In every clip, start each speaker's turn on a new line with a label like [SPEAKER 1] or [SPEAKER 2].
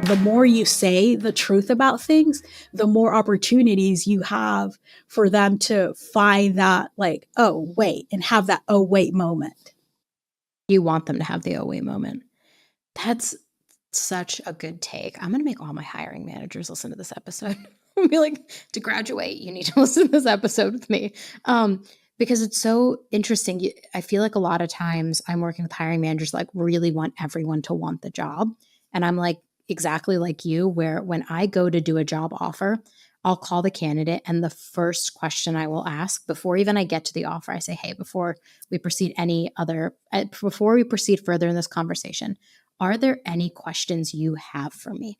[SPEAKER 1] The more you say the truth about things, the more opportunities you have for them to find that, like, oh, wait, and have that, oh, wait moment.
[SPEAKER 2] You want them to have the oh wait moment. That's such a good take. I'm going to make all my hiring managers listen to this episode. I'll be like, to graduate, you need to listen to this episode with me. Because it's so interesting. I feel like a lot of times I'm working with hiring managers like really want everyone to want the job. And I'm like, exactly like you, where when I go to do a job offer, I'll call the candidate and the first question I will ask before even I get to the offer, I say, hey, before we proceed further in this conversation, are there any questions you have for me?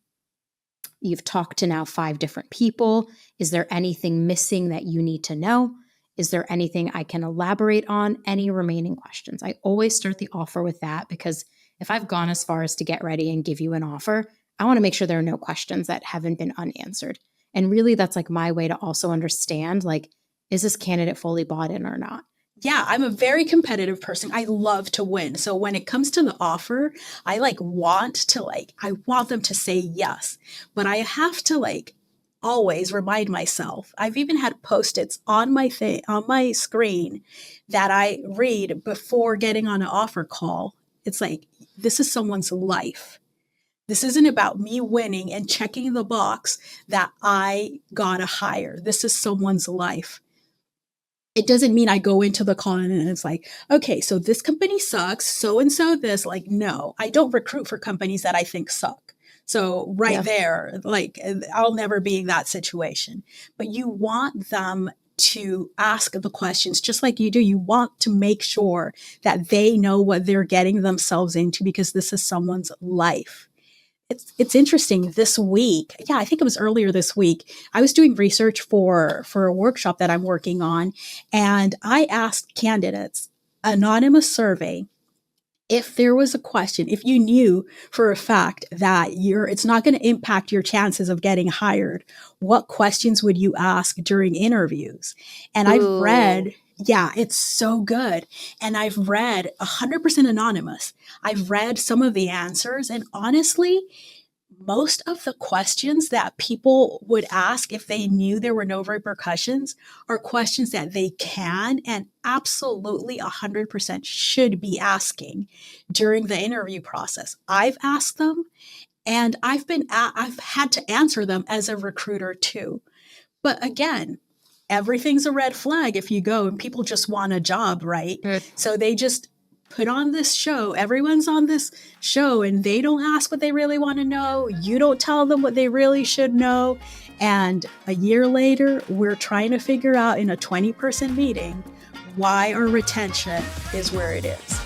[SPEAKER 2] You've talked to now 5 different people. Is there anything missing that you need to know? Is there anything I can elaborate on? Any remaining questions? I always start the offer with that because if I've gone as far as to get ready and give you an offer, I want to make sure there are no questions that haven't been unanswered. And really, that's like my way to also understand, like, is this candidate fully bought in or not?
[SPEAKER 1] Yeah, I'm a very competitive person. I love to win. So when it comes to the offer, I I want them to say yes. But I have to always remind myself. I've even had post-its on my screen that I read before getting on an offer call. It's like, this is someone's life. This isn't about me winning and checking the box that I got a hire. This is someone's life. It doesn't mean I go into the call and it's like, okay, so this company sucks, so and so this. Like, no, I don't recruit for companies that I think suck. So right there, like, I'll never be in that situation. But you want them to ask the questions just like you do. You want to make sure that they know what they're getting themselves into because this is someone's life. It's interesting this week. Yeah, I think it was earlier this week. I was doing research for a workshop that I'm working on, and I asked candidates anonymous survey if there was a question, if you knew for a fact that it's not going to impact your chances of getting hired, what questions would you ask during interviews? And I've read, yeah, it's so good. And I've read 100% anonymous. I've read some of the answers, and honestly, most of the questions that people would ask if they knew there were no repercussions are questions that they can and absolutely 100% should be asking during the interview process. I've asked them and I've had to answer them as a recruiter too. But again, everything's a red flag if you go and people just want a job, right? So they just put on this show. Everyone's on this show and they don't ask what they really want to know. You don't tell them what they really should know. And a year later, we're trying to figure out in a 20-person meeting why our retention is where it is.